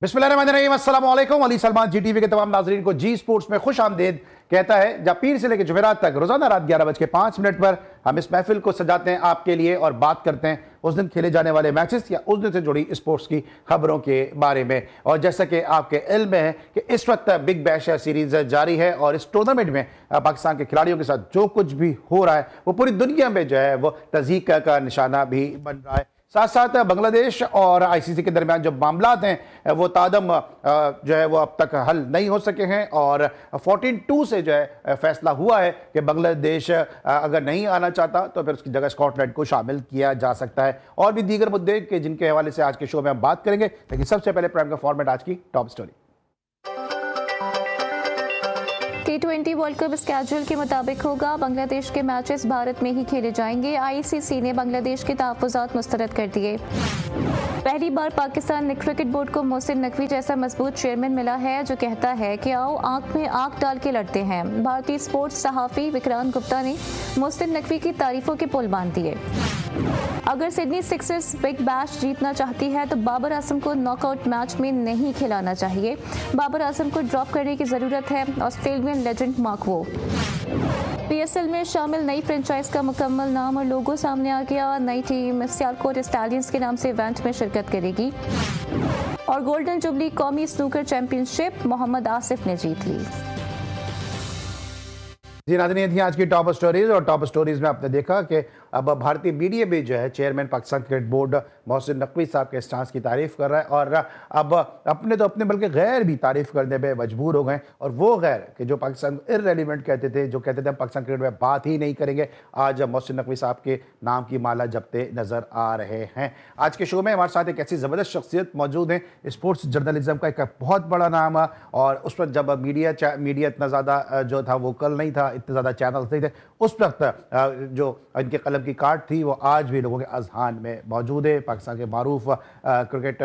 बिस्मिल्लाहिर्रहमानिर्रहीम, अस्सलाम वालेकुम। अली सलमान जी टीवी के तमाम नाजरीन को जी स्पोर्ट्स में खुश आमदेद कहता है, जब पीर से लेकर जुमेरात तक रोजाना रात 11:05 पर हम इस महफिल को सजाते हैं आपके लिए और बात करते हैं उस दिन खेले जाने वाले मैचेस या उस दिन से जुड़ी स्पोर्ट्स की खबरों के बारे में। और जैसा कि आपके इल्म में है कि इस वक्त बिग बैश सीरीज जारी है और इस टूर्नामेंट में पाकिस्तान के खिलाड़ियों के साथ जो कुछ भी हो रहा है वो पूरी दुनिया में जो है वो तज़ीक का निशाना भी बन रहा है। साथ साथ बांग्लादेश और आईसीसी के दरमियान जो मामलात हैं वो तादम जो है वो अब तक हल नहीं हो सके हैं और 14-2 से जो है फैसला हुआ है कि बांग्लादेश अगर नहीं आना चाहता तो फिर उसकी जगह स्कॉटलैंड को शामिल किया जा सकता है। और भी दीगर मुद्दे के जिनके हवाले से आज के शो में हम बात करेंगे, लेकिन सबसे पहले प्राइम का फॉर्मेट आज की top story. T20 world cup schedule के मुताबिक होगा। बांग्लादेश के मैचेस भारत में ही खेले जाएंगे। आईसीसी ने बांग्लादेश के तहफ़्फ़ुज़ात मुस्तरद कर दिए। पहली बार पाकिस्तान क्रिकेट बोर्ड को मोहसिन नकवी जैसा मजबूत चेयरमैन मिला है जो कहता है कि आओ आंख में आंख डाल के लड़ते हैं। भारतीय स्पोर्ट्स सहाफ़ी विक्रांत गुप्ता ने मोहसिन नकवी की तारीफों के पुल बांध दिए। अगर सिडनी सिक्सर्स बिग बैश जीतना चाहती है तो बाबर आजम को नॉकआउट मैच में नहीं खिलाना चाहिए। बाबर आजम को ड्रॉप करने की जरूरत है। ऑस्ट्रेलियन लेजेंड मार्क वो। पीएसएल में शामिल नई फ्रेंचाइज का मुकम्मल नाम और लोगो सामने आ गया। नई टीम सियालकोट स्टैलियंस के नाम से इवेंट में शिरकत करेगी। और गोल्डन जुबली कौमी स्नूकर चैंपियनशिप मोहम्मद आसिफ ने जीत ली। जी नाज़रीन, थी आज की टॉप स्टोरीज और टॉप स्टोरीज में आपने देखा कि अब भारतीय मीडिया भी जो है chairman Pakistan cricket board Mohsin Naqvi साहब के स्टांस की तारीफ कर रहा है और अब अपने तो अपने बल्कि गैर भी तारीफ करने पे मजबूर हो गए। और वो गैर कि जो पाकिस्तान इररेलेवेंट कहते थे, जो कहते थे हम पाकिस्तान क्रिकेट में बात ही नहीं करेंगे, आज मोहसिन नकवी साहब के नाम की माला जपते नजर आ रहे हैं। आज के शो में हमारे साथ एक ऐसी ज़बरदस्त शख्सियत मौजूद है, स्पोर्ट्स जर्नलिज्म का एक बहुत बड़ा नाम है और उस वक्त जब मीडिया इतना ज़्यादा जो था वो कल नहीं था, इतने ज़्यादा चैनल्स नहीं थे, उस वक्त जो इनके कलम की काट थी वो आज भी लोगों के अजहान में मौजूद है। पाकिस्तान के मारूफ क्रिकेट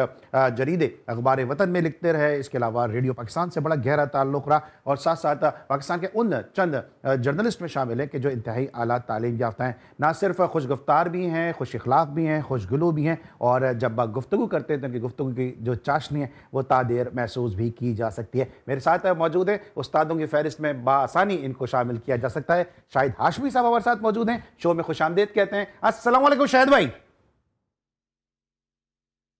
जरीदे अखबार वतन में लिखते रहे, इसके अलावा रेडियो पाकिस्तान से बड़ा गहरा ताल्लुक रहा और साथ साथ पाकिस्तान के उन चंद जर्नलिस्ट में शामिल हैं कि जो इंतहाई आला तालीम याफ्ता हैं, ना सिर्फ खुशगफ्तार भी हैं, खुश इखलाक भी हैं, खुशगुलू भी हैं और जब गुफ्तगू करते हैं तो उनकी गुफ्तगू की जो चाशनी है वो तादेर महसूस भी की जा सकती है। मेरे साथ मौजूद है उस्तादों की फहरिस्त में बासानी इनको शामिल किया जा सकता है। शाहिद हाशमी साहब हमारे साथ मौजूद हैं, शो में खुशामदीद कहते हैं। अस्सलाम वालेकुम शाहिद भाई।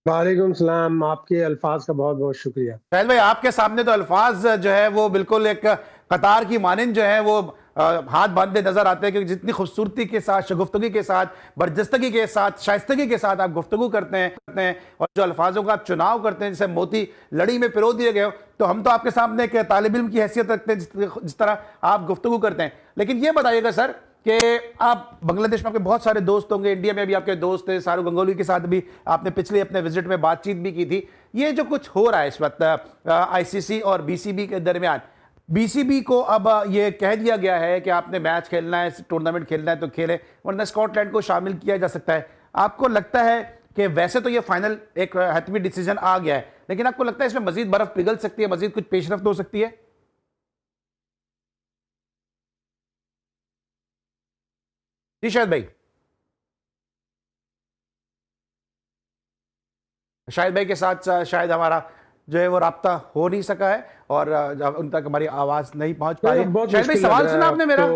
वालेकुम सलाम, आपके अल्फाज का बहुत बहुत शुक्रिया। शाहिद भाई, आपके सामने तो अल्फाज जो है वो बिल्कुल एक कतार की मानिंद जो है वो हाथ बांधे नजर आते हैं, क्योंकि जितनी खूबसूरती के साथ, शगुफ्तगी के साथ, बरजस्तगी के साथ, शाइस्तगी के साथ आप गुफ्तगू करते हैं और जो अल्फाजों का आप चुनाव करते हैं जैसे मोती लड़ी में पिरो दिए गए हो, तो हम तो आपके सामने एक तालिब इल्म की हैसियत रखते हैं जिस तरह आप गुफ्तगू करते हैं। लेकिन ये बताइएगा सर कि आप बांग्लादेश में आपके बहुत सारे दोस्त होंगे, इंडिया में भी आपके दोस्त हैं, शाहरुख गंगोली के साथ भी आपने पिछले अपने विजिट में बातचीत भी की थी। ये जो कुछ हो रहा है इस वक्त आईसीसी और बीसीबी के दरमियान, बीसीबी को अब ये कह दिया गया है कि आपने मैच खेलना है, टूर्नामेंट खेलना है तो खेले, वरना स्कॉटलैंड को शामिल किया जा सकता है। आपको लगता है कि वैसे तो ये फाइनल एक हतमी डिसीजन आ गया है, लेकिन आपको लगता है इसमें मजीद बर्फ पिघल सकती है, मजीद कुछ पेशरफ्त हो सकती है? जी शायद भाई, शाहिद भाई के साथ शायद हमारा जो है वो राब्ता हो नहीं सका है और उन तक हमारी आवाज नहीं पहुंच पा रही है। शाहिद भाई, सवाल सुना आपने मेरा?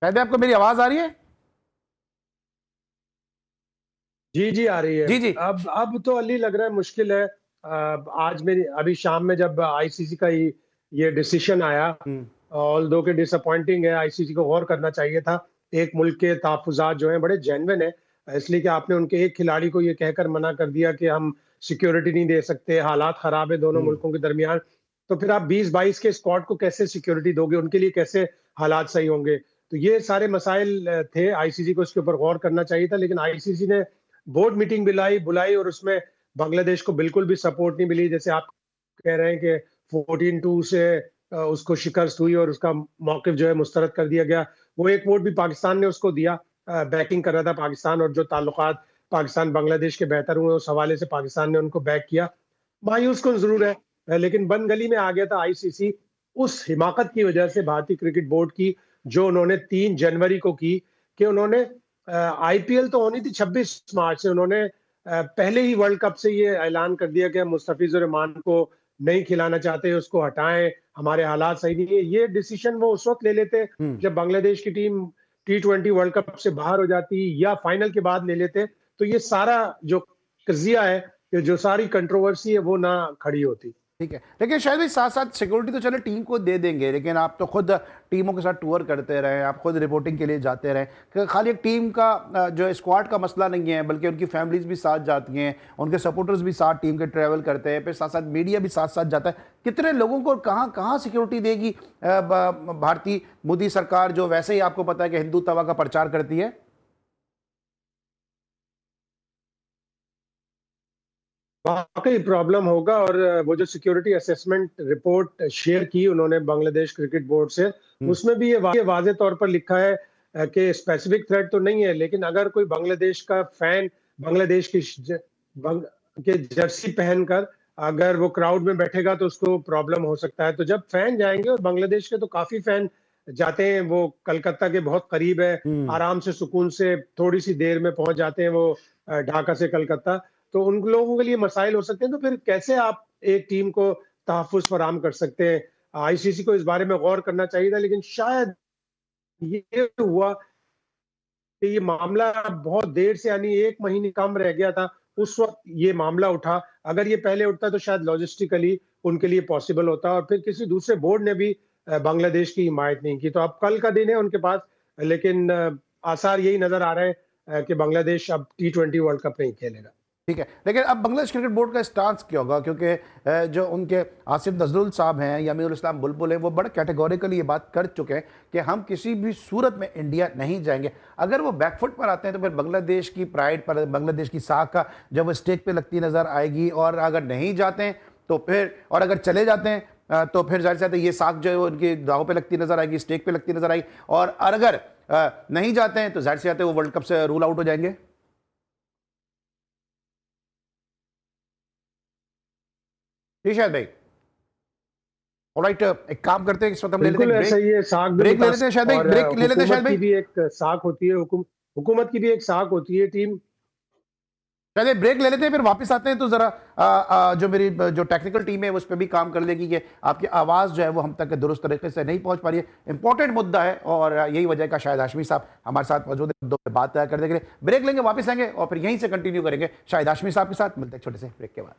शायद आपको मेरी आवाज आ रही है? जी जी आ रही है। जी जी। अब तो अली लग रहा है मुश्किल है। आज मेरी अभी शाम में जब आईसीसी का ये डिसीजन आया, ऑल दो के डिसअपॉइंटिंग है, आईसीसी को गौर करना चाहिए था। एक मुल्क के तहफ्फुज़ात जो हैं बड़े जेन्युइन है, इसलिए कि आपने उनके एक खिलाड़ी को ये कहकर मना कर दिया कि हम सिक्योरिटी नहीं दे सकते, हालात खराब है दोनों मुल्कों के दरमियान, तो फिर आप 20-22 के स्क्वाड को कैसे सिक्योरिटी दोगे, उनके लिए कैसे हालात सही होंगे? तो ये सारे मसाइल थे, आईसीसी को इसके ऊपर गौर करना चाहिए था। लेकिन आईसीसी ने बोर्ड मीटिंग बुलाई और उसमें बांग्लादेश को बिल्कुल भी सपोर्ट नहीं मिली। जैसे आप कह रहे हैं कि 14-2 से उसको शिकस्त हुई और उसका मौकिफ जो है मुस्तरद कर दिया गया। वो एक वोट भी पाकिस्तान ने उसको दिया, बैकिंग कर रहा था पाकिस्तान, और जो ताल्लुकात पाकिस्तान बांग्लादेश के बेहतर हुए उस हवाले से पाकिस्तान ने उनको बैक किया। मायूस कौन जरूर है, लेकिन बन गली में आ गया था आईसीसी उस हिमाकत की वजह से भारतीय क्रिकेट बोर्ड की, जो उन्होंने 3 जनवरी को की कि उन्होंने आईपीएल तो होनी थी 26 मार्च से, उन्होंने पहले ही वर्ल्ड कप से ये ऐलान कर दिया कि हम मुस्तफिजुर रहमान को नहीं खिलाना चाहते, उसको हटाएं, हमारे हालात सही नहीं है। ये डिसीजन वो उस वक्त ले लेते हम्म। जब बांग्लादेश की टीम T20 वर्ल्ड कप से बाहर हो जाती, या फाइनल के बाद ले लेते, तो ये सारा जो कजिया है, कि जो सारी कंट्रोवर्सी है, वो ना खड़ी होती। ठीक है, लेकिन शायद भाई साथ साथ सिक्योरिटी तो चलो टीम को दे देंगे, लेकिन आप तो खुद टीमों के साथ टूर करते रहे, आप खुद रिपोर्टिंग के लिए जाते रहे कि खाली एक टीम का जो स्क्वाड का मसला नहीं है, बल्कि उनकी फैमिलीज भी साथ जाती हैं, उनके सपोर्टर्स भी साथ टीम के ट्रैवल करते हैं, फिर साथ साथ मीडिया भी साथ साथ जाता है। कितने लोगों को कहाँ कहाँ सिक्योरिटी देगी भारतीय मोदी सरकार, जो वैसे ही आपको पता है कि हिंदू तवा का प्रचार करती है? वाकई प्रॉब्लम होगा। और वो जो सिक्योरिटी असेसमेंट रिपोर्ट शेयर की उन्होंने बांग्लादेश क्रिकेट बोर्ड से, उसमें भी ये वाजे तौर पर लिखा है कि स्पेसिफिक थ्रेट तो नहीं है, लेकिन अगर कोई बांग्लादेश का फैन बांग्लादेश की के जर्सी पहनकर अगर वो क्राउड में बैठेगा तो उसको प्रॉब्लम हो सकता है। तो जब फैन जाएंगे, और बांग्लादेश के तो काफी फैन जाते हैं, वो कलकत्ता के बहुत करीब है, हम्म। आराम से सुकून से थोड़ी सी देर में पहुंच जाते हैं वो, ढाका से कलकत्ता। तो उन लोगों के लिए मसाइल हो सकते हैं। तो फिर कैसे आप एक टीम को तहफ़्फ़ुज़ फराहम कर सकते हैं? आईसीसी को इस बारे में गौर करना चाहिए था, लेकिन शायद ये हुआ कि ये मामला बहुत देर से, यानी 1 महीने कम रह गया था, उस वक़्त ये मामला उठा। अगर ये पहले उठता तो शायद लॉजिस्टिकली उनके लिए पॉसिबल होता, और फिर किसी दूसरे बोर्ड ने भी बांग्लादेश की हिमायत नहीं की। तो अब कल का दिन है उनके पास, लेकिन आसार यही नज़र आ रहे हैं कि बांग्लादेश अब T20 वर्ल्ड कप नहीं खेलेगा। ठीक है, लेकिन अब बांग्लादेश क्रिकेट बोर्ड का स्टांस क्या होगा? क्योंकि जो उनके आसिफ नजरुल साहब हैं या अमीरुल इस्लाम बुलबुल हैं, वो बड़ा कैटेगोरिकली ये बात कर चुके हैं कि हम किसी भी सूरत में इंडिया नहीं जाएंगे। अगर वो बैकफुट पर आते हैं तो फिर बांग्लादेश की प्राइड पर, बांग्लादेश की साख का जब वो स्टेक पे लगती नजर आएगी, और अगर नहीं जाते हैं तो फिर, और अगर चले जाते हैं तो फिर जाहिर सी बात है ये साख जो है वो उनकी दाव पे लगती नजर आएगी, स्टेक पे लगती नजर आएगी। और अगर नहीं जाते हैं तो जाहिर सी बात है वो वर्ल्ड कप से रूल आउट हो जाएंगे। जी शायद भाई। ऑलराइट, एक काम करते हैं, इस वक्त हम ले लेते बिल्कुल हैं ऐसा ब्रेक। ही है, साख भी ब्रेक ले मुतास लेते हैं शायद भाई, और ब्रेक ले लेते हैं शायद हुकूमत भाई। की भी एक साख होती है, हुकूमत की भी एक साख होती है टीम। शायद भाई ब्रेक ले लेते हैं, फिर वापस आते हैं तो जरा जो मेरी जो टेक्निकल टीम है उस पर भी काम कर लेगी कि आपकी आवाज़ जो है वो हम तक दुरुस्त तरीके से नहीं पहुंच पा रही है। इंपॉर्टेंट मुद्दा है, और यही वजह का शायद हाशमी साहब हमारे साथ मौजूद है, दो पे बात करने के लिए। ब्रेक लेंगे, वापस आएंगे और फिर यहीं से कंटिन्यू करेंगे शायद हाशमी साहब के साथ। मिलते हैं छोटे से ब्रेक के बाद।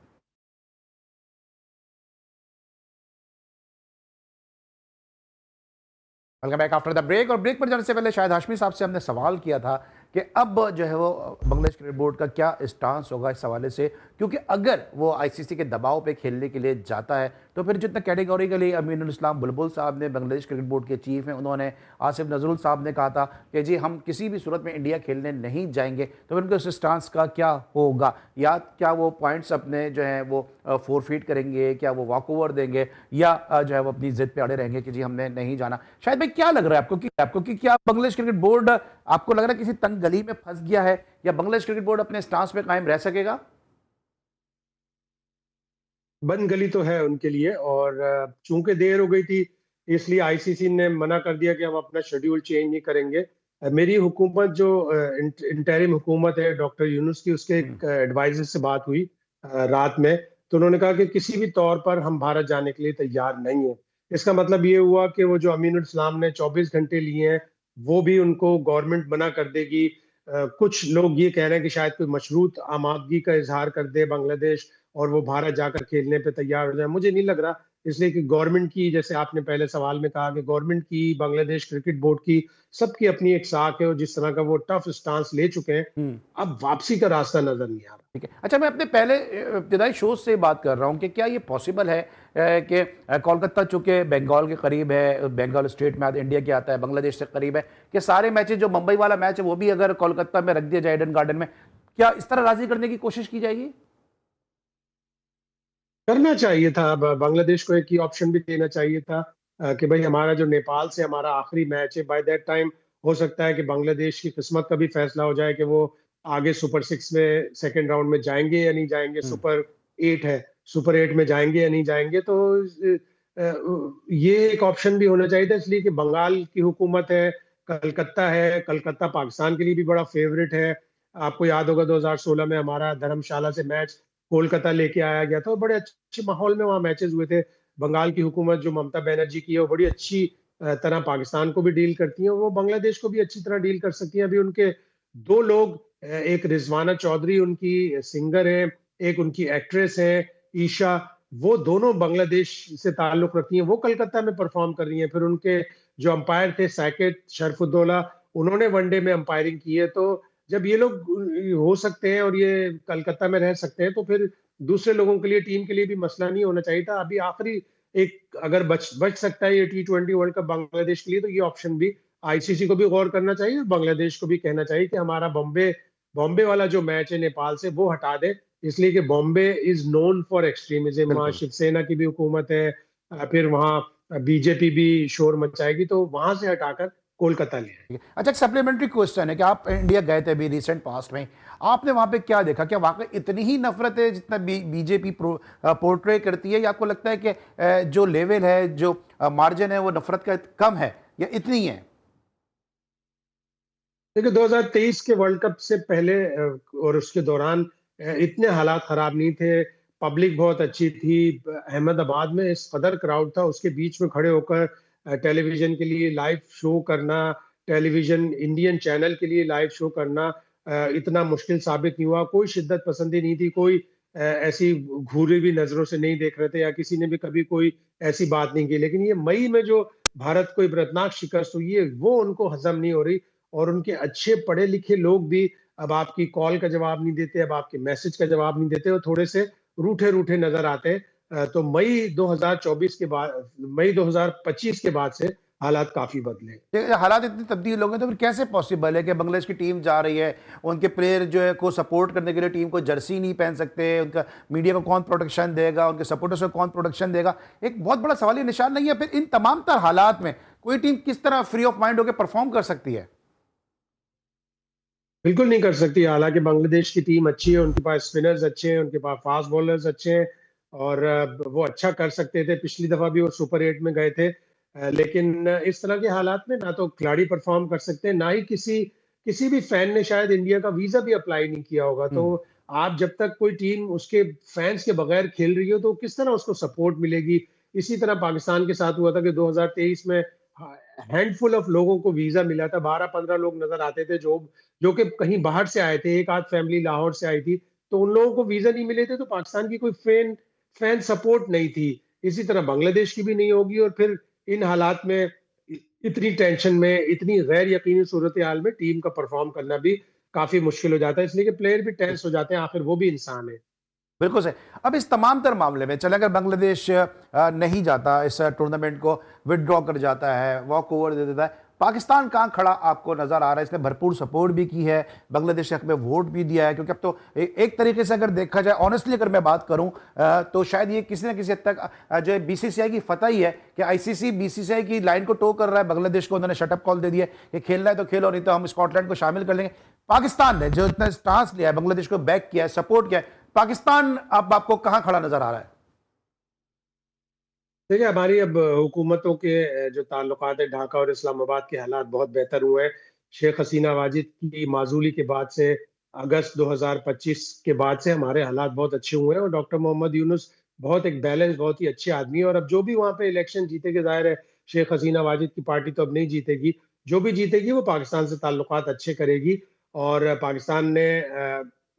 Welcome back after the break. और ब्रेक पर जाने से पहले शायद हाशमी साहब से हमने सवाल किया था कि अब जो है वो बांग्लादेश क्रिकेट बोर्ड का क्या स्टांस होगा इस हवाले से, क्योंकि अगर वो आईसीसी के दबाव पे खेलने के लिए जाता है तो फिर जितना कैटेगोरिकली अमीनुल इस्लाम बुलबुल साहब ने, बांग्लादेश क्रिकेट बोर्ड के चीफ हैं, उन्होंने, आसिफ नजरुल साहब ने कहा था कि जी हम किसी भी सूरत में इंडिया खेलने नहीं जाएंगे, तो फिर उनके उस स्टांस का क्या होगा? या क्या वो पॉइंट्स अपने जो है वो फोरफीट करेंगे, क्या वो वॉक ओवर देंगे, या जो है वो अपनी जिद पे अड़े रहेंगे कि जी हमने नहीं जाना? शायद भाई क्या लग रहा है आपको कि क्या बांग्लादेश क्रिकेट बोर्ड, आपको लग रहा है किसी तंग गली में फंस गया है, या बांग्लादेश क्रिकेट बोर्ड अपने स्टांस पे कायम रह सकेगा? बंद गली तो है उनके लिए, और चूंकि देर हो गई थी, इसलिए आईसीसी ने मना कर दिया कि हम अपना शेड्यूल चेंज नहीं करेंगे। मेरी हुकूमत जो इंटरिम हुकूमत है डॉक्टर यूनुस की, उसके एक एडवाइजर से बात हुई रात में, तो उन्होंने कहा कि किसी भी तौर पर हम भारत जाने के लिए तैयार नहीं है। इसका मतलब ये हुआ कि वो जो अमीनुल इस्लाम ने 24 घंटे लिए हैं, वो भी उनको गवर्नमेंट मना कर देगी। कुछ लोग ये कह रहे हैं कि शायद कोई मशरूत आमादगी का इजहार कर दे बांग्लादेश, और वो भारत जाकर खेलने पे तैयार हो जाए। मुझे नहीं लग रहा, इसलिए कि गवर्नमेंट की, जैसे आपने पहले सवाल में कहा कि गवर्नमेंट की, बांग्लादेश क्रिकेट बोर्ड की, सबकी अपनी एक साख है, और जिस तरह का वो टफ स्टांस ले चुके हैं, अब वापसी का रास्ता नजर नहीं आ रहा। ठीक है, अच्छा, मैं अपने पहले इब्तिदाई शोज से बात कर रहा हूँ कि क्या ये पॉसिबल है कि कोलकाता चूंकि बंगाल के करीब है, बंगाल स्टेट में इंडिया के आता है, बांग्लादेश से करीब है, कि सारे मैचेस, जो मुंबई वाला मैच है वो भी अगर कोलकाता में रख दिया जाए ईडन गार्डन में, क्या इस तरह राजी करने की कोशिश की जाएगी? करना चाहिए था, बांग्लादेश को एक ही ऑप्शन भी देना चाहिए था कि भाई हमारा जो नेपाल से हमारा आखिरी मैच है, बाय दैट टाइम हो सकता है कि बांग्लादेश की किस्मत का भी फैसला हो जाए कि वो आगे सुपर 6 में सेकेंड राउंड में जाएंगे या नहीं जाएंगे, सुपर 8 है, सुपर 8 में जाएंगे या नहीं जाएंगे। तो ये एक ऑप्शन भी होना चाहिए था, इसलिए कि बंगाल की हुकूमत है, कलकत्ता है, कलकत्ता पाकिस्तान के लिए भी बड़ा फेवरेट है। आपको याद होगा 2016 में हमारा धर्मशाला से मैच कोलकाता लेके आया गया था और बड़े अच्छे माहौल में वहाँ मैचेस हुए थे। बंगाल की हुकूमत जो ममता बनर्जी की है वो बड़ी अच्छी तरह पाकिस्तान को भी डील करती है, वो बांग्लादेश को भी अच्छी तरह डील कर सकती है। अभी उनके दो लोग, एक रिजवाना चौधरी उनकी सिंगर है, एक उनकी एक्ट्रेस है ईशा, वो दोनों बांग्लादेश से ताल्लुक रखती हैं, वो कलकत्ता में परफॉर्म कर रही हैं। फिर उनके जो अंपायर थे सैकेट शरफुद्दौला, उन्होंने वनडे में अंपायरिंग की है। तो जब ये लोग हो सकते हैं और ये कलकत्ता में रह सकते हैं, तो फिर दूसरे लोगों के लिए, टीम के लिए भी मसला नहीं होना चाहिए था। अभी आखिरी एक अगर बच बच सकता है ये T20 वर्ल्ड कप बांग्लादेश के लिए, तो ये ऑप्शन भी आईसीसी को भी गौर करना चाहिए और बांग्लादेश को भी कहना चाहिए कि हमारा बॉम्बे बॉम्बे वाला जो मैच है नेपाल से वो हटा दे, इसलिए कि Bombay is known for extremism. वहाँ बिल्कुल। शिवसेना की भी हुकूमत है, फिर वहाँ बीजेपी भी शोर मचाएगी, तो वहां से हटाकर कोलकाता ले आए। ठीक है। अच्छा, एक सप्लीमेंट्री क्वेश्चन है कि आप इंडिया गए थे अभी रिसेंट पास्ट में, आपने वहां पे क्या देखा? क्या वाकई इतनी ही नफरत है जितना बीजेपी पोर्ट्रे करती है, या आपको लगता है कि जो लेवल है, जो मार्जिन है, वो नफरत का कम है या इतनी ही है? देखिए 2023 के वर्ल्ड कप से पहले और उसके दौरान इतने हालात खराब नहीं थे। पब्लिक बहुत अच्छी थी। अहमदाबाद में इस कदर क्राउड था, उसके बीच में खड़े होकर टेलीविजन के लिए लाइव शो करना, टेलीविजन इंडियन चैनल के लिए लाइव शो करना इतना मुश्किल साबित नहीं हुआ। कोई शिद्दत पसंदी नहीं थी, कोई ऐसी घूरी हुई नजरों से नहीं देख रहे थे, या किसी ने भी कभी कोई ऐसी बात नहीं की। लेकिन ये मई में जो भारत को इबरतनाक शिकस्त हुई है, वो उनको हजम नहीं हो रही। और उनके अच्छे पढ़े लिखे लोग भी अब आपकी कॉल का जवाब नहीं देते, अब आपके मैसेज का जवाब नहीं देते, और थोड़े से रूठे रूठे नजर आते हैं। तो मई 2024 के बाद, मई 2025 के बाद से हालात काफी बदले। ये हालात इतनी तब्दील हो गए, तो फिर कैसे पॉसिबल है कि बांग्लादेश की टीम जा रही है, उनके प्लेयर जो है को सपोर्ट करने के लिए टीम को जर्सी नहीं पहन सकते, उनका मीडिया को कौन प्रोटेक्शन देगा, उनके सपोर्टर्स को कौन प्रोटेक्शन देगा? एक बहुत बड़ा सवाल, ये निशान नहीं है। फिर इन तमाम तर हालात में कोई टीम किस तरह फ्री ऑफ माइंड होकर परफॉर्म कर सकती है? बिल्कुल नहीं कर सकती। हालांकि बांग्लादेश की टीम अच्छी है, उनके पास स्पिनर्स अच्छे हैं, उनके पास फास्ट बॉलर्स अच्छे हैं, और वो अच्छा कर सकते थे। पिछली दफा भी वो सुपर 8 में गए थे। लेकिन इस तरह के हालात में ना तो खिलाड़ी परफॉर्म कर सकते हैं, ना ही किसी किसी भी फैन ने शायद इंडिया का वीजा भी अप्लाई नहीं किया होगा। तो हम्म। आप जब तक कोई टीम उसके फैंस के बगैर खेल रही हो, तो किस तरह उसको सपोर्ट मिलेगी? इसी तरह पाकिस्तान के साथ हुआ था कि 2023 में हैंडफुल ऑफ लोगों को वीजा मिला था। 12-15 लोग नजर आते थे जो जो कि कहीं बाहर से आए थे, एक आध फैमिली लाहौर से आई थी, तो उन लोगों को वीजा नहीं मिले थे, तो पाकिस्तान की कोई फैन फैन सपोर्ट नहीं थी। इसी तरह बांग्लादेश की भी नहीं होगी। और फिर इन हालात में, इतनी टेंशन में, इतनी गैर यकीनी सूरत हाल में टीम का परफॉर्म करना भी काफी मुश्किल हो जाता है, इसलिए कि प्लेयर भी टेंस हो जाते हैं, आखिर वो भी इंसान है। बिल्कुल सही। अब इस तमाम तर मामले में चले, अगर बांग्लादेश नहीं जाता, इस टूर्नामेंट को विदड्रॉ कर जाता है, वॉक ओवर दे देता है, पाकिस्तान कहाँ खड़ा आपको नजर आ रहा है? इसने भरपूर सपोर्ट भी की है, बांग्लादेश के हक में वोट भी दिया है, क्योंकि अब तो एक तरीके से अगर देखा जाए, ऑनेस्टली अगर मैं बात करूं, तो शायद ये किसी न किसी हद तक जो है बीसीसीआई की फतह ही है कि आईसीसी बीसीसीआई की लाइन को टो कर रहा है बांग्लादेश को। उन्होंने शटअप कॉल दे दिया कि खेलना है तो खेलो, नहीं तो हम स्कॉटलैंड को शामिल कर लेंगे। पाकिस्तान ने जो इतना स्टांस लिया है, बांग्लादेश को बैक किया है, सपोर्ट किया है, पाकिस्तान अब आपको कहां खड़ा नजर आ रहा है? देखिए हमारी अब हुकूमतों के जो ताल्लुकात है, ढाका और इस्लामाबाद के हालात बहुत बेहतर हुए हैं। शेख हसीना वाजिद की माजूली के बाद से, अगस्त 2025 के बाद से हमारे हालात बहुत अच्छे हुए हैं, और डॉक्टर मोहम्मद यूनुस बहुत एक बैलेंस, बहुत ही अच्छे आदमी है। और अब जो भी वहाँ पे इलेक्शन जीतेगे, जाहिर है शेख हसीना वाजिद की पार्टी तो अब नहीं जीतेगी, जो भी जीतेगी वो पाकिस्तान से ताल्लुकात अच्छे करेगी। और पाकिस्तान ने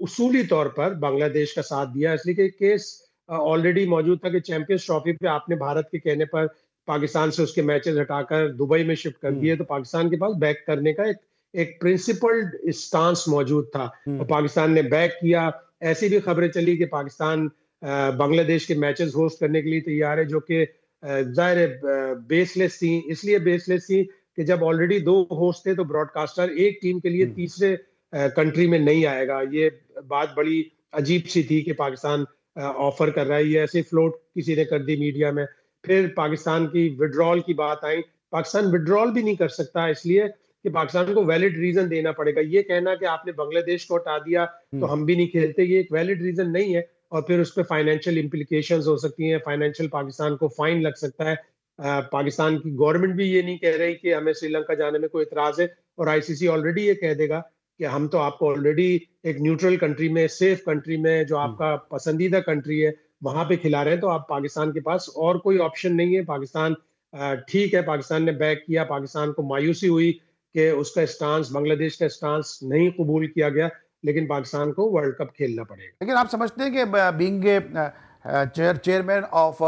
उसूली तौर पर बांग्लादेश का साथ दिया, इसलिए कि केस ऑलरेडी मौजूद था कि चैंपियंस ट्रॉफी पे आपने भारत के कहने पर पाकिस्तान से उसके मैचेस हटाकर दुबई में शिफ्ट कर दिए, तो पाकिस्तान के पास बैक करने का एक एक प्रिंसिपल्ड स्टांस मौजूद था, और पाकिस्तान ने बैक किया। ऐसी भी खबरें चली कि पाकिस्तान बांग्लादेश के मैचेस होस्ट करने के लिए तैयार है, जो कि जाहिर है बेसलेस थी। इसलिए बेसलेस थी कि जब ऑलरेडी दो होस्ट थे, तो ब्रॉडकास्टर एक टीम के लिए तीसरे कंट्री में नहीं आएगा। ये बात बड़ी अजीब सी थी कि पाकिस्तान ऑफर कर रहा है, ये ऐसे फ्लोट किसी ने कर दी मीडिया में। फिर पाकिस्तान की विड्रॉल की बात आई। पाकिस्तान विड्रॉल भी नहीं कर सकता, इसलिए कि पाकिस्तान को वैलिड रीजन देना पड़ेगा। ये कहना कि आपने बांग्लादेश को हटा दिया तो हम भी नहीं खेलते, ये एक वैलिड रीजन नहीं है। और फिर उस पर फाइनेंशियल इम्प्लीकेशंस हो सकती हैं, फाइनेंशियल पाकिस्तान को फाइन लग सकता है। पाकिस्तान की गवर्नमेंट भी ये नहीं कह रही कि हमें श्रीलंका जाने में कोई इतराज है, और आईसीसी ऑलरेडी ये कह देगा कि हम तो आपको ऑलरेडी एक न्यूट्रल कंट्री में, सेफ कंट्री में, जो आपका पसंदीदा कंट्री है, वहां पे खिला रहे हैं, तो आप पाकिस्तान के पास और कोई ऑप्शन नहीं है। पाकिस्तान ठीक है, पाकिस्तान ने बैक किया, पाकिस्तान को मायूसी हुई कि उसका स्टांस, बांग्लादेश का स्टांस नहीं कबूल किया गया, लेकिन पाकिस्तान को वर्ल्ड कप खेलना पड़ेगा। लेकिन आप समझते हैं कि being chairman of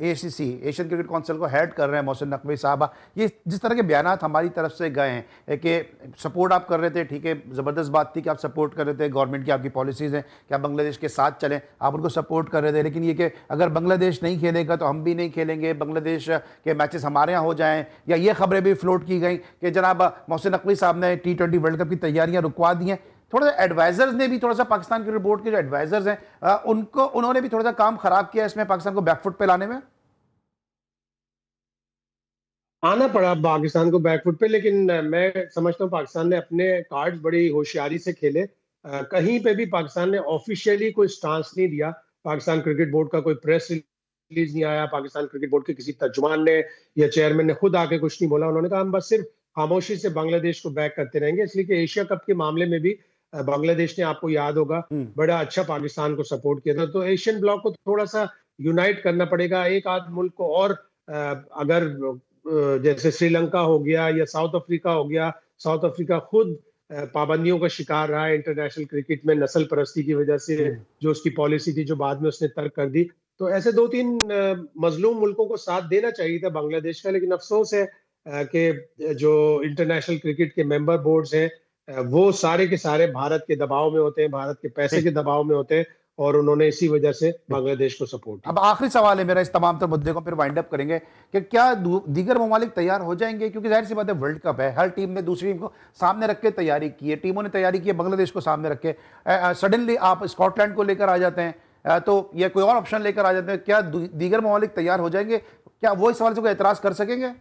ACC, Asian cricket council को हेड कर रहे हैं मोहसिन नकवी साहब, ये जिस तरह के बयानात हमारी तरफ से गए हैं कि सपोर्ट आप कर रहे थे, ठीक है, ज़बरदस्त बात थी कि आप सपोर्ट कर रहे थे, गवर्नमेंट की आपकी पॉलिसीज़ हैं कि आप बांग्लादेश के साथ चलें, आप उनको सपोर्ट कर रहे थे, लेकिन ये कि अगर बांग्लादेश नहीं खेलेगा तो हम भी नहीं खेलेंगे, बांग्लादेश के मैचेस हमारे यहाँ हो जाएँ, या ये खबरें भी फ्लोट की गई कि जनाब मोहसिन नकवी साहब ने T20 वर्ल्ड कप की तैयारियाँ रुकवा दी हैं। थोड़ा सा एडवाइजर्स ने भी थोड़ा सा, पाकिस्तान क्रिकेट बोर्ड के जो एडवाइजर्स हैं उन्होंने भी थोड़ा सा काम खराब किया इसमें, पाकिस्तान को बैकफुट पे लाने में। आना पड़ा पाकिस्तान को बैकफुट पे, लेकिन मैं समझता हूँ पाकिस्तान ने अपने कार्ड्स बड़ी होशियारी से खेले। कहीं पे भी पाकिस्तान ने ऑफिशियली कोई स्टांस नहीं दिया। पाकिस्तान क्रिकेट बोर्ड का कोई प्रेस रिलीज नहीं आया, पाकिस्तान क्रिकेट बोर्ड के किसी तर्जुमान ने या चेयरमैन ने खुद आके कुछ नहीं बोला। उन्होंने कहा हम बस सिर्फ खामोशी से बांग्लादेश को बैक करते रहेंगे। इसलिए कि एशिया कप के मामले में भी बांग्लादेश ने, आपको याद होगा, बड़ा अच्छा पाकिस्तान को सपोर्ट किया था। तो एशियन ब्लॉक को थोड़ा सा यूनाइट करना पड़ेगा, एक आध मुल्क को और। अगर जैसे श्रीलंका हो गया या साउथ अफ्रीका हो गया, साउथ अफ्रीका खुद पाबंदियों का शिकार रहा है इंटरनेशनल क्रिकेट में, नस्ल परस्ती की वजह से, जो उसकी पॉलिसी थी, जो बाद में उसने तर्क कर दी। तो ऐसे दो तीन मजलूम मुल्कों को साथ देना चाहिए था बांग्लादेश का, लेकिन अफसोस है कि जो इंटरनेशनल क्रिकेट के मेंबर बोर्ड्स हैं, वो सारे के सारे भारत के दबाव में होते हैं, भारत के पैसे के दबाव में होते हैं, और उन्होंने इसी वजह से बांग्लादेश को सपोर्ट किया। अब आखिरी सवाल है मेरा, इस तमाम तर मुद्दे को फिर वाइंड अप करेंगे, कि क्या दीगर ममालिक तैयार हो जाएंगे? क्योंकि जाहिर सी बात है, वर्ल्ड कप है, हर टीम ने दूसरी टीम को सामने रख के तैयारी की है, टीमों ने तैयारी की है बांग्लादेश को सामने रख के। सडनली आप स्कॉटलैंड को लेकर आ जाते हैं, तो या कोई और ऑप्शन लेकर आ जाते हैं, क्या दीगर ममालिक तैयार हो जाएंगे? क्या वो इस सवाल से कोई एतराज कर सकेंगे?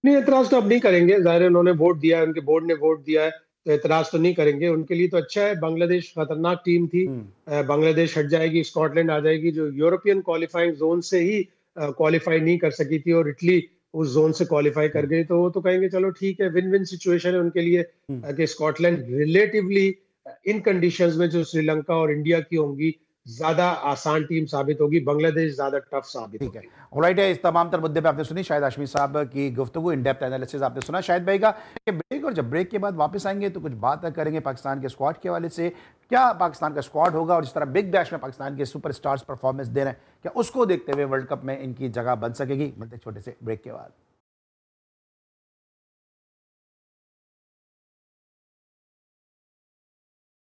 नहीं, एतराज तो अब नहीं करेंगे। जाहिर है, उन्होंने वोट दिया है, उनके बोर्ड ने वोट दिया है, तो एतराज तो नहीं करेंगे। उनके लिए तो अच्छा है। बांग्लादेश खतरनाक टीम थी, बांग्लादेश हट जाएगी, स्कॉटलैंड आ जाएगी, जो यूरोपियन क्वालिफाइंग जोन से ही क्वालिफाई नहीं कर सकी थी, और इटली उस जोन से क्वालिफाई कर गई। तो वो तो कहेंगे चलो ठीक है, विन विन सिचुएशन है उनके लिए, कि स्कॉटलैंड रिलेटिवली इन कंडीशंस में जो श्रीलंका और इंडिया की होंगी, ज्यादा आसान टीम साबित होगी, बांग्लादेश ज्यादा टफ साबित ठीक है, होगी। ऑलराइट है। इस तमाम तर मुद्दे पे आपने सुनी शाहिद हाशमी साहब की गुफ्तगू, इन डेप्थ एनालिसिस आपने सुना शाहिद भाई का। ब्रेक, और जब ब्रेक के बाद वापस आएंगे तो कुछ बात करेंगे पाकिस्तान के स्क्वाड के हवाले से, क्या पाकिस्तान का स्क्वाड होगा, और जिस तरह बिग बैश में पाकिस्तान के सुपरस्टार्स परफॉर्मेंस दे रहे हैं, क्या उसको देखते हुए वर्ल्ड कप में इनकी जगह बन सकेगी? मिलते छोटे से ब्रेक के बाद।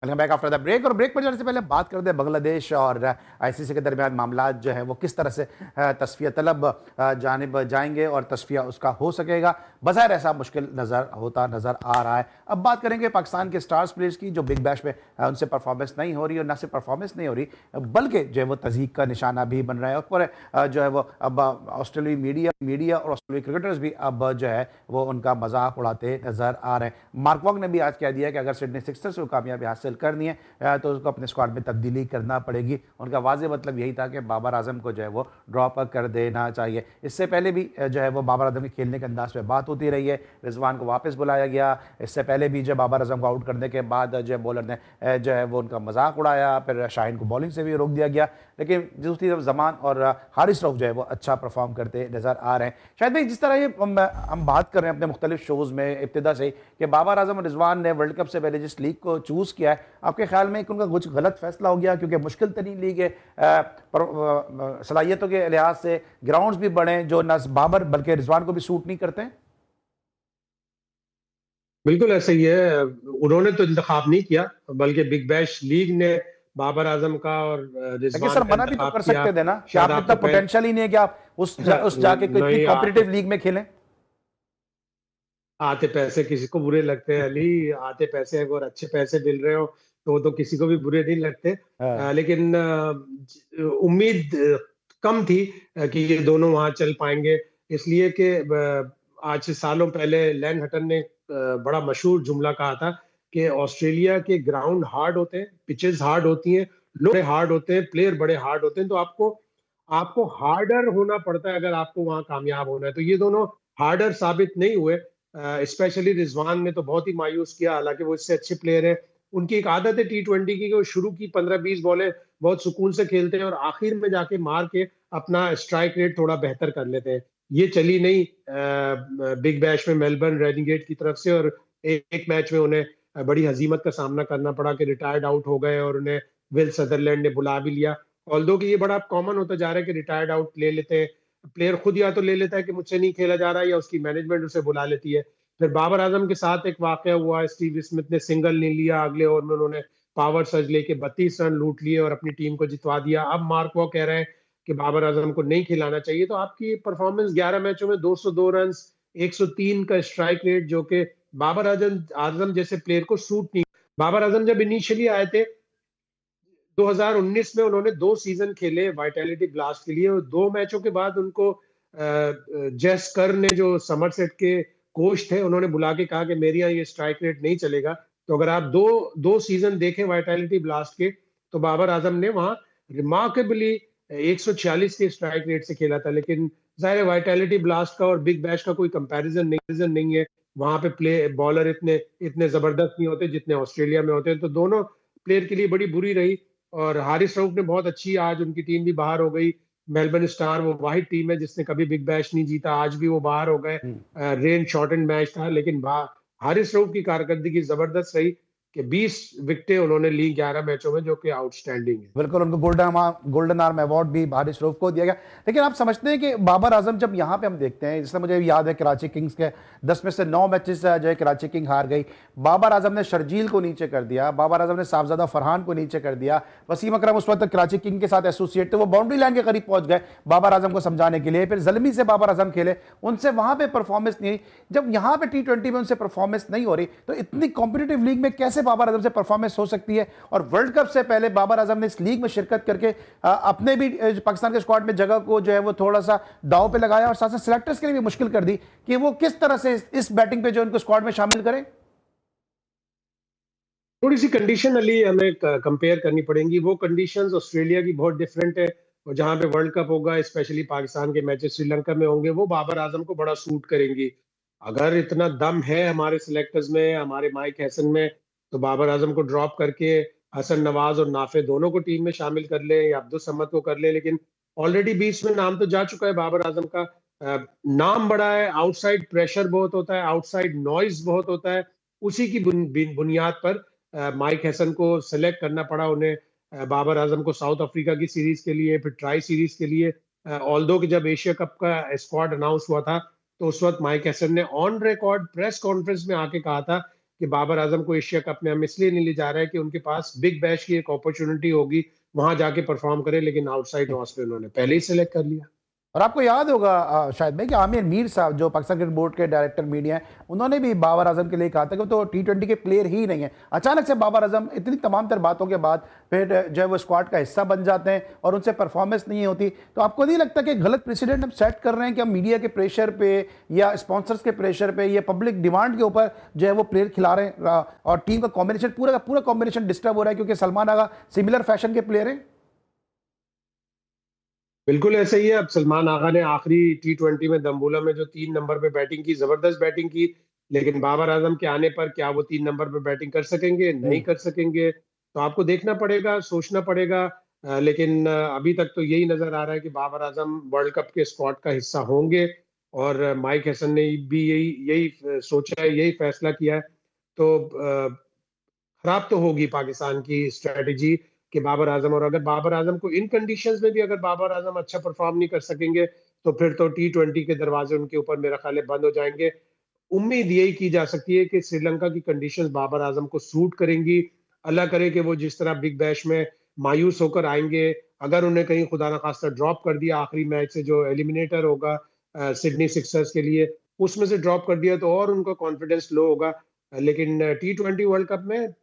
Welcome back after the break. और ब्रेक पर जाने से पहले बात करते हैं बांग्लादेश और आईसीसी के दरमियान मामला जो है वो किस तरह से तस्फिया तलब जानिब जाएंगे और तस्फिया उसका हो सकेगा। बज़ाहिर ऐसा मुश्किल नज़र आ रहा है। अब बात करेंगे पाकिस्तान के स्टार्स प्लेयर्स की, जो बिग बैश में उनसे परफॉर्मेंस नहीं हो रही, और ना सिर्फ परफॉर्मेंस नहीं हो रही बल्कि जो है वो तज़ीक का निशाना भी बन रहा है। और जो है वो अब ऑस्ट्रेलियाई मीडिया और ऑस्ट्रेलियाई क्रिकेटर्स भी अब जो है वो उनका मजाक उड़ाते नज़र आ रहे हैं। मार्क वॉग ने भी आज कह दिया कि अगर सिडनी सिक्सर्स को कामयाबी हासिल करनी है तो उसको अपने स्क्वाड में तब्दीली करना पड़ेगी। उनका वाज़ेह मतलब यही था कि बाबर आजम को जो है वो ड्रॉप कर देना चाहिए। इससे पहले भी जो है वो बाबर आजम के खेलने के अंदाज पे बात होती रही है, रिजवान को वापस बुलाया गया। इससे पहले भी जो बाबर आजम को आउट करने के बाद जो है बॉलर ने जो है वो उनका मजाक उड़ाया, फिर शाहीन को बॉलिंग से भी रोक दिया गया। लेकिन दूसरी तरफ जमान और हारिस रऊफ जो है वो अच्छा परफॉर्म करते नज़र आ रहे हैं। शायद भाई, जिस तरह ये हम बात कर रहे हैं अपने मुख्तलिफ शोज़ में इब्तिदा से कि बाबर आजम और रिजवान ने वर्ल्ड कप से पहले जिस लीग को चूज़ किया है, आपके ख्याल में उनका कुछ गलत फैसला हो गया? क्योंकि मुश्किल तरीन लीग है, सलाहियतों के लिहाज से ग्राउंड्स भी बड़े जो न बाबर बल्कि रिजवान को भी सूट नहीं करते हैं। बिल्कुल ऐसा ही है। उन्होंने तो इंतखाब नहीं किया, बल्कि बिग बैश लीग ने बाबर आजम का और लेकिन रिजवान सर, का मना भी तो इंतखाब कर किया। सकते थे ना कि शायद आप इतना आपको पोटेंशियल ही नहीं है कि आप उस जाके कोई नहीं, कॉम्पिटिटिव लीग में खेलें। आते पैसे किसी को बुरे लगते हैं अली, आते पैसे अगर अच्छे पैसे मिल रहे हो तो वो तो किसी को भी बुरे नहीं लगते। हाँ। लेकिन उम्मीद कम थी कि ये दोनों वहां चल पाएंगे, इसलिए कि आज से सालों पहले लैन हटन ने बड़ा मशहूर जुमला कहा था कि ऑस्ट्रेलिया के ग्राउंड हार्ड होते हैं, पिचेस हार्ड होती हैं, लोग हार्ड होते हैं, प्लेयर बड़े हार्ड होते हैं, तो आपको आपको हार्डर होना पड़ता है अगर आपको वहां कामयाब होना है। तो ये दोनों हार्डर साबित नहीं हुए, स्पेशली रिजवान ने तो बहुत ही मायूस किया, हालांकि वो इससे अच्छे प्लेयर है। उनकी एक आदत है T20 की कि वो शुरू की 15-20 बॉलें बहुत सुकून से खेलते हैं और आखिर में जाके मार के अपना स्ट्राइक रेट थोड़ा बेहतर कर लेते हैं। ये चली नहीं बिग बैश में मेलबर्न रेनिगेट की तरफ से, और एक मैच में उन्हें बड़ी हजीमत का सामना करना पड़ा कि रिटायर्ड आउट हो गए और उन्हें विल सदरलैंड ने बुला भी लिया। ऑल्दो कि ये बड़ा कॉमन होता जा रहा है कि रिटायर्ड आउट ले लेते हैं प्लेयर, खुद या तो ले लेता है कि मुझसे नहीं खेला जा रहा है, या उसकी मैनेजमेंट उसे बुला लेती है। फिर बाबर आजम के साथ एक वाकया हुआ, स्टीव स्मिथ ने सिंगल नहीं लिया, अगले ओवर में उन्होंने पावर सर्ज लेके 32 रन लूट लिए और अपनी टीम को जितवा दिया। अब मार्क वो कह रहे हैं कि बाबर आजम को नहीं खिलाना चाहिए। तो आपकी परफॉर्मेंस 11 मैचों में 202 रन, 103 का स्ट्राइक रेट, जो कि बाबर आजम आजम जैसे प्लेयर को सूट नहीं। बाबर आजम जब इनिशियली आए थे 2019 में, उन्होंने 2 सीजन खेले वाइटैलिटी ब्लास्ट के लिए, और 2 मैचों के बाद उनको जेस कर ने, जो समरसेट के कोच थे, उन्होंने बुला के कहा कि मेरे यहाँ ये स्ट्राइक रेट नहीं चलेगा। तो अगर आप दो सीजन देखें वाइटैलिटी ब्लास्ट के, तो बाबर आजम ने वहां रिमार्केबली 146 के स्ट्राइक रेट से खेला था। लेकिन जाहिर है वाइटैलिटी ब्लास्ट का और बिग बैश का कोई कंपैरिजन नहीं है। वहां पे प्ले बॉलर इतने इतने जबरदस्त नहीं होते जितने ऑस्ट्रेलिया में होते हैं। तो दोनों प्लेयर के लिए बड़ी बुरी रही। और हारिस रऊफ ने बहुत अच्छी, आज उनकी टीम भी बाहर हो गई। मेलबर्न स्टार वो वाहिद टीम है जिसने कभी बिग बैश नहीं जीता, आज भी वो बाहर हो गए। रेन शॉर्टेंड मैच था, लेकिन हारिस रऊफ की कारकर्दगी जबरदस्त रही कि 20 विकेटें उन्होंने ली 11 मैचों में, जो कि आउटस्टैंडिंग है। बिल्कुल, उनको गोल्डन आर्म अवार्ड भी हारिस रऊफ को दिया गया। लेकिन आप समझते हैं कि बाबर आजम जब यहाँ पे हम देखते हैं, जिससे मुझे याद है कराची किंग्स के 10 में से 9 मैचेस जो है कराची किंग हार गई। बाबर आजम ने शर्जील को नीचे कर दिया, बाबर आजम ने साहबजादा फरहान को नीचे कर दिया। वसीम अकरम उस वक्त कराची किंग के साथ एसोसिएट थे, वो बाउंड्री लाइन के करीब पहुंच गए बाबर आजम को समझाने के लिए। फिर जलमी से बाबर आजम खेले, उनसे वहां पे परफॉर्मेंस नहीं। जब यहाँ पे T20 में उनसे परफॉर्मेंस नहीं हो रही, तो इतनी कॉम्पिटिटिव लीग में कैसे बाबर आजम से परफॉर्मेंस हो सकती है? और वर्ल्ड कप से पहले बाबर आजम ने इस लीग में शिरकत करके अपने भी पाकिस्तान के स्क्वाड में जगह को जो है वो थोड़ा सा दांव पे लगाया, और साथ साथ सिलेक्टर्स के लिए भी मुश्किल कर दी कि वो किस तरह से इस बैटिंग पे जो उनको स्क्वाड में शामिल करें। थोड़ी सी कंडीशन अली हमें कंपेयर करनी पड़ेंगी। वो कंडीशंस ऑस्ट्रेलिया की बहुत डिफरेंट है, और जहां पे वर्ल्ड कप होगा, स्पेशली पाकिस्तान के मैचेस श्रीलंका में होंगे, वो बाबर आजम को बड़ा सूट करेंगी। अगर इतना दम है हमारे सिलेक्टर्स में, हमारे माइक हैसन में, तो बाबर आजम को ड्रॉप करके हसन नवाज और नाफे दोनों को टीम में शामिल कर ले, या अब्दुल समद को कर ले। लेकिन ऑलरेडी बीच में नाम तो जा चुका है बाबर आजम का। नाम बड़ा है, आउटसाइड प्रेशर बहुत होता है, आउटसाइड नॉइज बहुत होता है। उसी की बुनियाद पर माइक हैसन को सेलेक्ट करना पड़ा उन्हें, बाबर आजम को साउथ अफ्रीका की सीरीज के लिए, फिर ट्राई सीरीज के लिए। ऑल्दो कि जब एशिया कप का स्क्वाड अनाउंस हुआ था, तो उस वक्त माइक हैसन ने ऑन रिकॉर्ड प्रेस कॉन्फ्रेंस में आके कहा था कि बाबर आजम को एशिया कप में हम इसलिए नहीं ले जा रहे हैं कि उनके पास बिग बैश की एक अपॉर्चुनिटी होगी, वहां जाके परफॉर्म करे। लेकिन आउटसाइड नॉस पे उन्होंने पहले ही सिलेक्ट कर लिया। और आपको याद होगा शायद में कि आमिर मीर साहब जो पाकिस्तान क्रिकेट बोर्ड के डायरेक्टर मीडिया हैं, उन्होंने भी बाबर आजम के लिए कहा था कि तो T20 के प्लेयर ही नहीं है। अचानक से बाबर आजम इतनी तमाम तर बातों के बाद फिर जो है वो स्क्वाड का हिस्सा बन जाते हैं और उनसे परफॉर्मेंस नहीं होती। तो आपको नहीं लगता कि गलत प्रेसिडेंट हम सेट कर रहे हैं कि हम मीडिया के प्रेशर पे या स्पॉन्सर्स के प्रेशर पे या पब्लिक डिमांड के ऊपर जो है वो प्लेयर खिला रहे हैं, और टीम का कॉम्बिनेशन पूरा का पूरा कॉम्बिनेशन डिस्टर्ब हो रहा है क्योंकि सलमान आगा सिमिलर फैशन के प्लेयर हैं? बिल्कुल ऐसा ही है। अब सलमान आगा ने आखिरी T20 में दम्बुला में जो 3 नंबर पे बैटिंग की, जबरदस्त बैटिंग की। लेकिन बाबर आजम के आने पर क्या वो 3 नंबर पे बैटिंग कर सकेंगे? नहीं कर सकेंगे। तो आपको देखना पड़ेगा, सोचना पड़ेगा। लेकिन अभी तक तो यही नजर आ रहा है कि बाबर आजम वर्ल्ड कप के स्क्वाड का हिस्सा होंगे, और माइक हैसन ने भी यही यही सोचा है, यही फैसला किया है। तो खराब तो होगी पाकिस्तान की स्ट्रेटजी कि बाबर आजम, और अगर बाबर आजम को इन कंडीशंस में भी अगर बाबर आजम अच्छा परफॉर्म नहीं कर सकेंगे, तो फिर तो T20 के दरवाजे उनके ऊपर मेरा ख्याल है बंद हो जाएंगे। उम्मीद यही की जा सकती है कि श्रीलंका की कंडीशंस बाबर आजम को सूट करेंगी। अल्लाह करे कि वो जिस तरह बिग बैश में मायूस होकर आएंगे, अगर उन्हें कहीं खुदा न खास्ता ड्रॉप कर दिया आखिरी मैच से, जो एलिमिनेटर होगा सिडनी सिक्सर्स के लिए, उसमें से ड्रॉप कर दिया, तो और उनका कॉन्फिडेंस लो होगा। लेकिन T20 वर्ल्ड कप में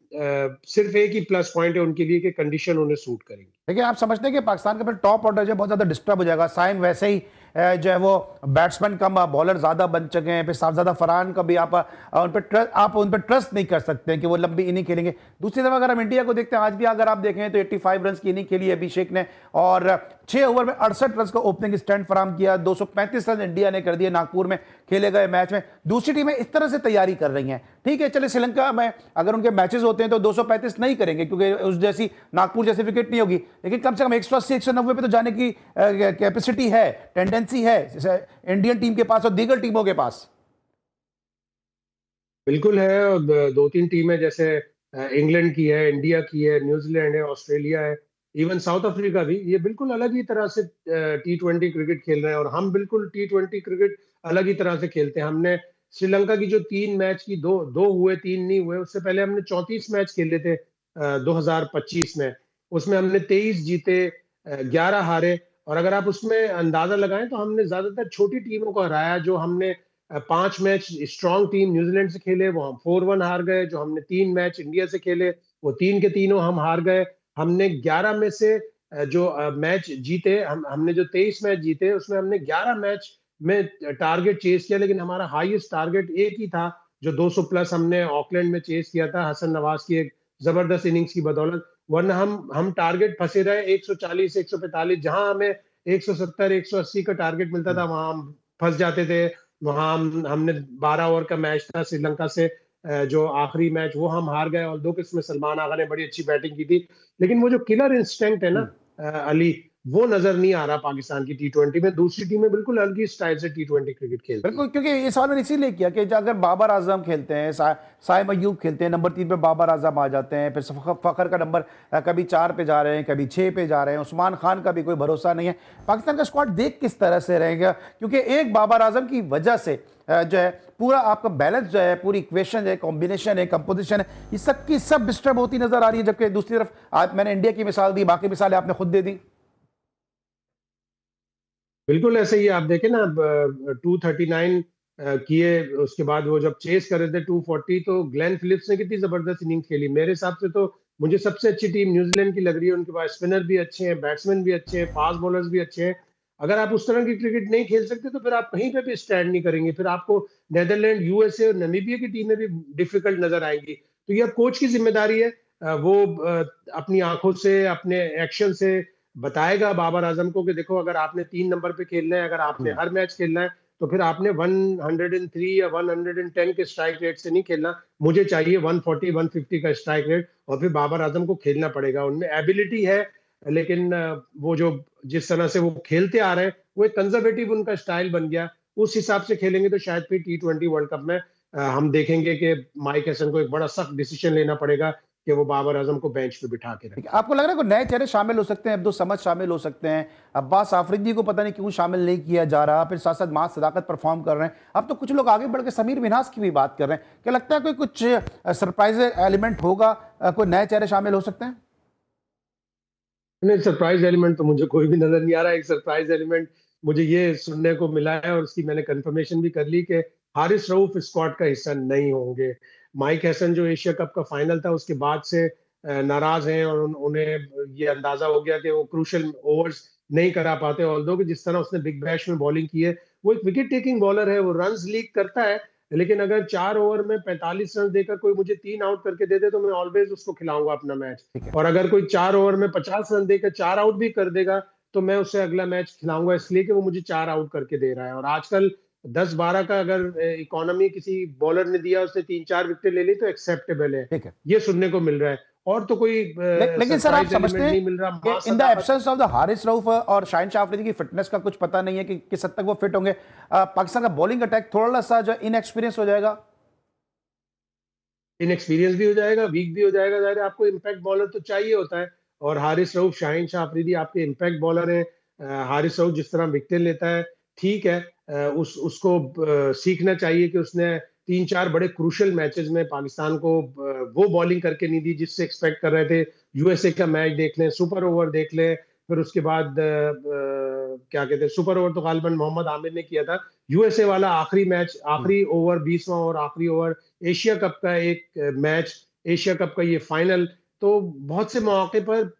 सिर्फ एक ही प्लस पॉइंट है उनके लिए कि कंडीशन उन्हें सूट करेंगी। लेकिन आप समझते हैं कि पाकिस्तान का फिर टॉप ऑर्डर जो है बहुत ज़्यादा डिस्टर्ब हो जाएगा? साइम वैसे ही जो है वो बैट्समैन कम, बॉलर ज़्यादा बन चुके हैं। फिर साहबजादा फरहान का भी आप उन पर ट्रस्ट नहीं कर सकते हैं कि वो लंबी इनिंग खेलेंगे। दूसरी तरफ अगर हम इंडिया को देखते हैं, आज भी अगर आप देखें तो 85 रन की इनिंग खेली है अभिषेक ने, और 6 ओवर में 68 रन का ओपनिंग स्टैंड फराम किया, 235 रन इंडिया ने कर दिए नागपुर में खेले गए मैच में। दूसरी टीमें इस तरह से तैयारी कर रही हैं। ठीक है, चले श्रीलंका में अगर उनके मैचेस होते हैं तो 235 नहीं करेंगे क्योंकि उस जैसी नागपुर जैसी विकेट नहीं होगी, लेकिन कम से कम 180 190 पे तो जाने की कैपेसिटी है, टेंडेंसी है इंडियन टीम के पास और दीगर टीमों के पास। बिल्कुल है। और दो तीन टीमें जैसे इंग्लैंड की है, इंडिया की है, न्यूजीलैंड है, ऑस्ट्रेलिया है, इवन साउथ अफ्रीका भी, ये बिल्कुल अलग ही तरह से T20 क्रिकेट खेल रहे हैं और हम बिल्कुल T20 क्रिकेट अलग ही तरह से खेलते हैं। हमने श्रीलंका की जो 3 मैच की, दो दो हुए, 3 नहीं हुए, उससे पहले हमने 34 मैच खेले थे 2025 में। उसमें हमने 23 जीते, 11 हारे। और अगर आप उसमें अंदाजा लगाएं तो हमने ज्यादातर छोटी टीमों को हराया। जो हमने 5 मैच स्ट्रॉन्ग टीम न्यूजीलैंड से खेले वो हम 4-1 हार गए। जो हमने 3 मैच इंडिया से खेले वो 3 के तीनों हम हार गए। हमने 11 में से जो मैच जीते, हमने जो 23 मैच जीते उसमें हमने 11 मैच में टारगेट चेस किया, लेकिन हमारा हाईएस्ट टारगेट एक ही था जो 200 प्लस हमने ऑकलैंड में चेस किया था, हसन नवाज की एक जबरदस्त इनिंग्स की बदौलत। वरना हम टारगेट फंसे रहे 140 145, जहां हमें 170 180 का टारगेट मिलता था वहां हम फंस जाते थे। वहां हमने 12 ओवर का मैच था श्रीलंका से, जो आखिरी मैच वो हम हार गए। और दो किस्म सलमान आगा ने बड़ी अच्छी बैटिंग की थी, लेकिन वो जो किलर इंस्टिंक्ट है ना अली, वो नजर नहीं आ रहा पाकिस्तान की T20 में। दूसरी टीमें बिल्कुल अलग ही स्टाइल से T20 क्रिकेट खेलती बिल्कुल, हैं। क्योंकि ये सवाल मैंने इसीलिए किया कि अगर बाबर आजम खेलते हैं, साइम अयूब खेलते हैं, नंबर 3 पे बाबर आजम आ जाते हैं, फिर फखर का नंबर कभी 4 पे जा रहे हैं, कभी 6 पे जा रहे हैं, उस्मान खान का भी कोई भरोसा नहीं है। पाकिस्तान का स्क्वाड देख किस तरह से रहेगा, क्योंकि एक बाबर आजम की वजह से जो है पूरा आपका बैलेंस जो है, पूरी इक्वेशन है, कॉम्बिनेशन है, कंपोजिशन है, ये सब की सब डिस्टर्ब होती नजर आ रही है। जबकि दूसरी तरफ आज मैंने इंडिया की मिसाल दी, बाकी मिसालें आपने खुद दे दी। बिल्कुल ऐसे ही आप देखें ना, 239 किए, उसके बाद वो जब चेस कर रहे थे 240, तो ग्लेन फिलिप्स ने कितनी जबरदस्त इनिंग खेली। मेरे हिसाब से तो मुझे सबसे अच्छी टीम न्यूजीलैंड की लग रही है। उनके पास स्पिनर भी अच्छे हैं, बैट्समैन भी अच्छे हैं, फास्ट बॉलर्स भी अच्छे हैं। अगर आप उस तरह की क्रिकेट नहीं खेल सकते तो फिर आप कहीं पे भी स्टैंड नहीं करेंगे। फिर आपको नेदरलैंड, यूएसए और नामीबिया की टीमें भी डिफिकल्ट नजर आएंगी। तो ये अब कोच की जिम्मेदारी है। वो अपनी आंखों से, अपने एक्शन से बताएगा बाबर आजम को कि देखो, अगर आपने 3 नंबर पे खेलना है, अगर आपने हर मैच खेलना है, तो फिर आपने 103 या 110 के स्ट्राइक रेट से नहीं खेलना। मुझे चाहिए 140 150 का स्ट्राइक रेट। और फिर बाबर आजम को खेलना पड़ेगा। उनमें एबिलिटी है, लेकिन वो जो जिस तरह से वो खेलते आ रहे हैं, वो एक कंजर्वेटिव उनका स्टाइल बन गया। उस हिसाब से खेलेंगे तो शायद फिर T20 वर्ल्ड कप में हम देखेंगे कि माइक हैसन को एक बड़ा सख्त डिसीजन लेना पड़ेगा कि वो बाबर आजम को बेंच पे बिठा के ठीक रखे। है, आपको लग रहा है कोई नए चेहरे शामिल हो सकते हैं, अब्दुल समद शामिल हो सकते हैं, अब्बास आफरीदी को पता नहीं क्यों शामिल नहीं किया जा रहा, फिर साथ साथ मां सदाकत परफॉर्म कर रहे हैं। अब तो कुछ लोग आगे बढ़ के समीर मिन्हास की भी बात कर रहे हैं। क्या लगता है कोई कुछ सरप्राइज एलिमेंट होगा, कोई नए चेहरे शामिल हो सकते हैं? नहीं, सरप्राइज एलिमेंट तो मुझे कोई भी नजर नहीं आ रहा है। एक सरप्राइज एलिमेंट मुझे ये सुनने को मिला है और उसकी मैंने कंफर्मेशन भी कर ली कि हारिस रऊफ स्क्वाड का हिस्सा नहीं होंगे। माइक हैसन जो एशिया कप का फाइनल था उसके बाद से नाराज हैं और उन्हें ये अंदाजा हो गया कि वो क्रूशल ओवर्स नहीं करा पाते। ऑल्दो कि जिस तरह उसने बिग बैश में बॉलिंग की है, वो एक विकेट टेकिंग बॉलर है, वो रन्स लीक करता है। लेकिन अगर 4 ओवर में 45 रन देकर कोई मुझे 3 आउट करके दे दे तो मैं ऑलवेज उसको खिलाऊंगा अपना मैच। ठीक है। और अगर कोई 4 ओवर में 50 रन देकर 4 आउट भी कर देगा तो मैं उससे अगला मैच खिलाऊंगा, इसलिए कि वो मुझे 4 आउट करके दे रहा है। और आजकल 10-12 का अगर इकोनॉमी किसी बॉलर ने दिया, उसने 3-4 विकेट ले ली तो एक्सेप्टेबल है। ठीक है, ये सुनने को मिल रहा है। और तो कोई लेकिन सर आप सरप्राइज समझते एलिमेंट हैं नहीं मिल रहा। कि मां in the Sadaqat, absence of the Haris Rauf और शाहिन शाह अफरीदी की फिटनेस का कुछ पता नहीं है कि किस हद तक वो फिट होंगे, पाकिस्तान का बॉलिंग अटैक थोड़ा सा जो इनएक्सपीरियंस हो जाएगा। इनएक्सपीरियंस भी हो जाएगा, वीक भी हो जाएगा। ज़ाहिर है आपको इम्पैक्ट बॉलर तो चाहिए होता है। और हारिस रऊफ, शाहीन शाह अफरीदी आपके इम्पैक्ट बॉलर हैं। हारिस रऊफ जिस तरह विकेट लेता है, ठीक है, उसको सीखना चाहिए कि उसने 3-4 बड़े क्रूशल मैचेस में पाकिस्तान को वो बॉलिंग करके नहीं दी जिससे एक्सपेक्ट कर रहे थे। यूएसए का मैच देख लें, सुपर ओवर देख लें, फिर उसके बाद क्या कहते हैं, सुपर ओवर तो गालिबन मोहम्मद आमिर ने किया था। यूएसए वाला आखिरी मैच, आखिरी ओवर, 20वां ओवर, आखिरी ओवर, एशिया कप का एक मैच, एशिया कप का ये फाइनल। तो बहुत से मौके पर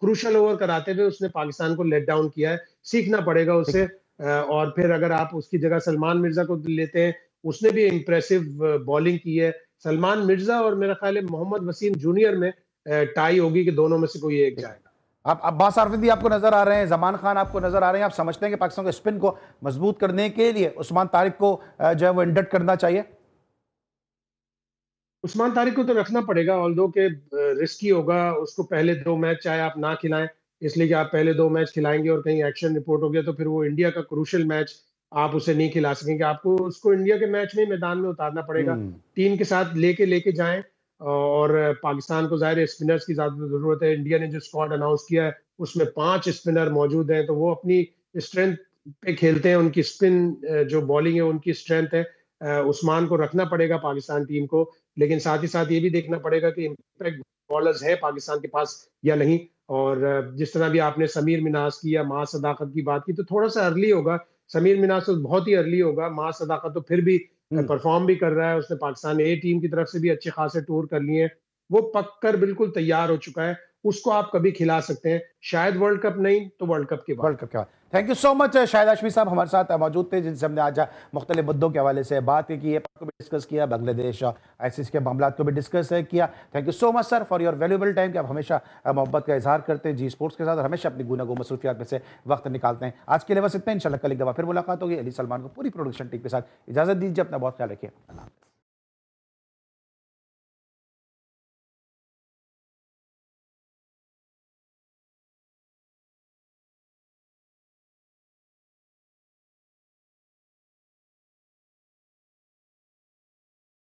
क्रूशल ओवर कराते हुए उसने पाकिस्तान को लेट डाउन किया है। सीखना पड़ेगा ठीक उससे। है। और फिर अगर आप उसकी जगह सलमान मिर्जा को लेते हैं, उसने भी इम्प्रेसिव बॉलिंग की है। सलमान मिर्जा और मेरा ख्याल है मोहम्मद वसीम जूनियर में टाई होगी कि दोनों में से कोई एक ठीक है। जाएगा। आप अब्बास आरफीदी आपको नजर आ रहे हैं, जमान खान आपको नजर आ रहे हैं, आप समझते हैं कि पाकिस्तान के स्पिन को मजबूत करने के लिए उस्मान तारिक को जो है वो इंडक्ट करना चाहिए? उस्मान तारिक को तो रखना पड़ेगा, ऑल्दो के रिस्की होगा उसको पहले 2 मैच चाहे आप ना खिलाएं, इसलिए कि आप पहले 2 मैच खिलाएंगे और कहीं एक्शन रिपोर्ट हो गया तो फिर वो इंडिया का क्रूशियल मैच आप उसे नहीं खिला सकेंगे। आपको उसको इंडिया के मैच में मैदान में उतारना पड़ेगा, हम्म। टीम के साथ लेके लेके जाएं। और पाकिस्तान को जाहिर है स्पिनर्स की ज्यादा जरूरत है। इंडिया ने जो स्क्वाड अनाउंस किया है उसमें 5 स्पिनर मौजूद हैं, तो वो अपनी स्ट्रेंथ पे खेलते हैं, उनकी स्पिन जो बॉलिंग है उनकी स्ट्रेंथ है। उस्मान को रखना पड़ेगा पाकिस्तान टीम को, लेकिन साथ ही साथ ये भी देखना पड़ेगा कि इम्पैक्ट बॉलर्स है पाकिस्तान के पास या नहीं। और जिस तरह भी आपने समीर मिनास की या मां सदाकत की बात की, तो थोड़ा सा अर्ली होगा। समीर मिनास तो बहुत ही अर्ली होगा, मां सदाकत तो फिर भी हम्म। परफॉर्म भी कर रहा है, उसने पाकिस्तान ए टीम की तरफ से भी अच्छे खासे टूर कर लिए हैं, वो पक कर बिल्कुल तैयार हो चुका है। उसको आप कभी खिला सकते हैं, शायद वर्ल्ड कप नहीं तो वर्ल्ड कप के बाद। वर्ल्ड कप के बाद। Thank you so much Shahid Hashmi साहब हमारे साथ मौजूद थे, जिनसे हमने आज मुख्तलिफ मुद्दों के हवाले से बात की है, को भी डिस्कस किया, बांग्लादेश आईसीसी के मामला को भी डिस्कस किया। Thank you so much sir for your valuable time, कि आप हमेशा मोहब्बत का इजहार करते हैं जी स्पोर्ट्स के साथ और हमेशा अपनी गुनागो मसरूफियात में से वक्त निकालते हैं। आज के लिए बस इतना, इंशाल्लाह कल एक दफ़ा फिर मुलाकात होगी। अली सलमान को पूरी प्रोडक्शन टीम के साथ इजाज़त दीजिए, अपना बहुत ख्याल रखिए। अल्लाह।